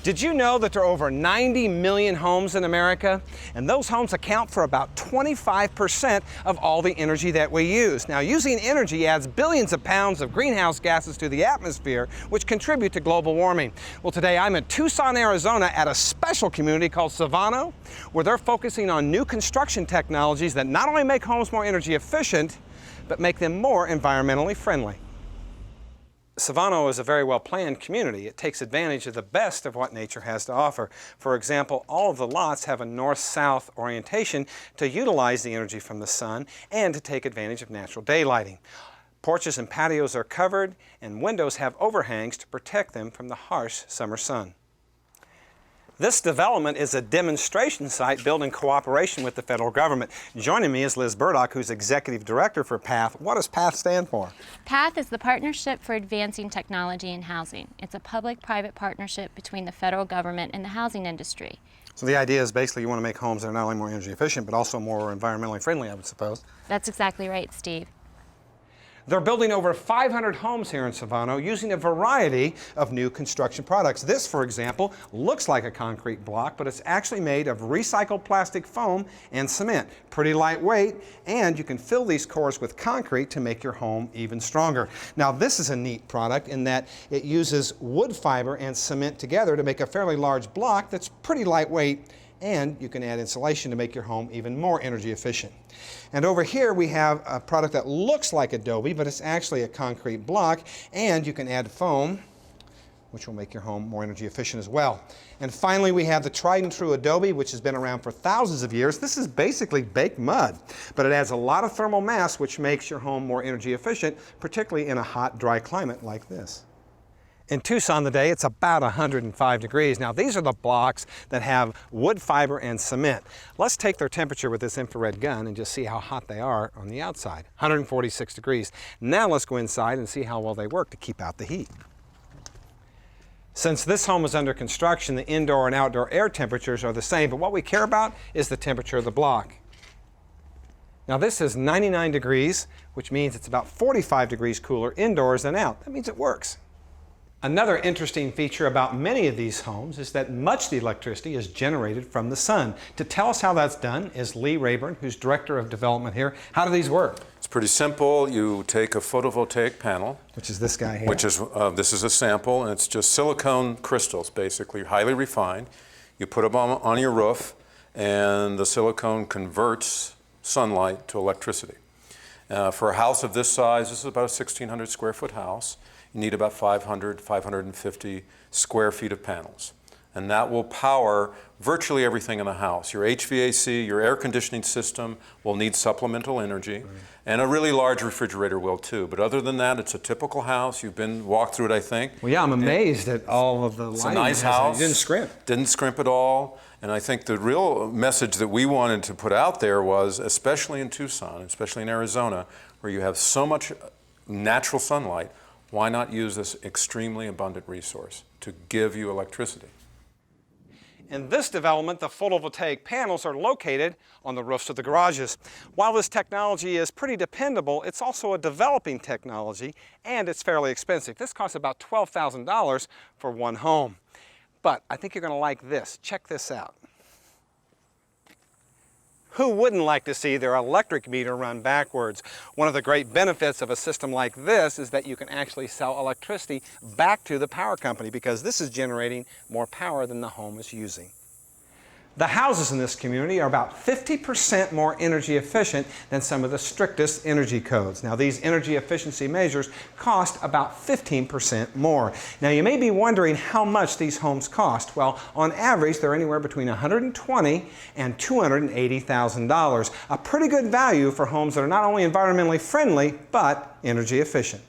Did you know that there are over 90 million homes in America? And those homes account for about 25% of all the energy that we use. Now, using energy adds billions of pounds of greenhouse gases to the atmosphere, which contribute to global warming. Well, today I'm in Tucson, Arizona at a special community called CIVANO, where they're focusing on new construction technologies that not only make homes more energy efficient, but make them more environmentally friendly. CIVANO is a very well-planned community. It takes advantage of the best of what nature has to offer. For example, all of the lots have a north-south orientation to utilize the energy from the sun and to take advantage of natural daylighting. Porches and patios are covered, and windows have overhangs to protect them from the harsh summer sun. This development is a demonstration site built in cooperation with the federal government. Joining me is Liz Burdock, who's Executive Director for P.A.T.H. What does P.A.T.H. stand for? P.A.T.H. is the Partnership for Advancing Technology in Housing. It's a public-private partnership between the federal government and the housing industry. So the idea is basically you want to make homes that are not only more energy efficient, but also more environmentally friendly, I would suppose. That's exactly right, Steve. They're building over 500 homes here in CIVANO using a variety of new construction products. This, for example, looks like a concrete block, but it's actually made of recycled plastic foam and cement. Pretty lightweight, and you can fill these cores with concrete to make your home even stronger. Now, this is a neat product in that it uses wood fiber and cement together to make a fairly large block that's pretty lightweight, and you can add insulation to make your home even more energy efficient. And over here we have a product that looks like adobe, but it's actually a concrete block, and you can add foam, which will make your home more energy efficient as well. And finally, we have the tried and true adobe, which has been around for thousands of years. This is basically baked mud, but it adds a lot of thermal mass, which makes your home more energy efficient, particularly in a hot, dry climate like this. In Tucson today, it's about 105 degrees. Now, these are the blocks that have wood fiber and cement. Let's take their temperature with this infrared gun and just see how hot they are on the outside. 146 degrees. Now let's go inside and see how well they work to keep out the heat. Since this home is under construction, the indoor and outdoor air temperatures are the same, but what we care about is the temperature of the block. Now, this is 99 degrees, which means it's about 45 degrees cooler indoors than out. That means it works. Another interesting feature about many of these homes is that much of the electricity is generated from the sun. To tell us how that's done is RAYBURN, who's Director of Development here. How do these work? It's pretty simple. You take a photovoltaic panel, which is this guy here. This is a sample, and it's just silicone crystals, basically, highly refined. You put them on your roof, and the silicone converts sunlight to electricity. For a house of this size, this is about a 1,600 square foot house. You need about 550 square feet of panels. And that will power virtually everything in the house. Your HVAC, your air conditioning system will need supplemental energy, and a really large refrigerator will too. But other than that, it's a typical house. You've walked through it, I think. Well, yeah, I'm amazed at all of the lighting. It's a nice house. It didn't scrimp. Didn't scrimp at all. And I think the real message that we wanted to put out there was, especially in Tucson, especially in Arizona, where you have so much natural sunlight, why not use this extremely abundant resource to give you electricity? In this development, the photovoltaic panels are located on the roofs of the garages. While this technology is pretty dependable, it's also a developing technology, and it's fairly expensive. This costs about $12,000 for one home. But I think you're going to like this. Check this out. Who wouldn't like to see their electric meter run backwards? One of the great benefits of a system like this is that you can actually sell electricity back to the power company because this is generating more power than the home is using. The houses in this community are about 50% more energy efficient than some of the strictest energy codes. Now, these energy efficiency measures cost about 15% more. Now, you may be wondering how much these homes cost. Well, on average, they're anywhere between $120,000 and $280,000. A pretty good value for homes that are not only environmentally friendly, but energy efficient.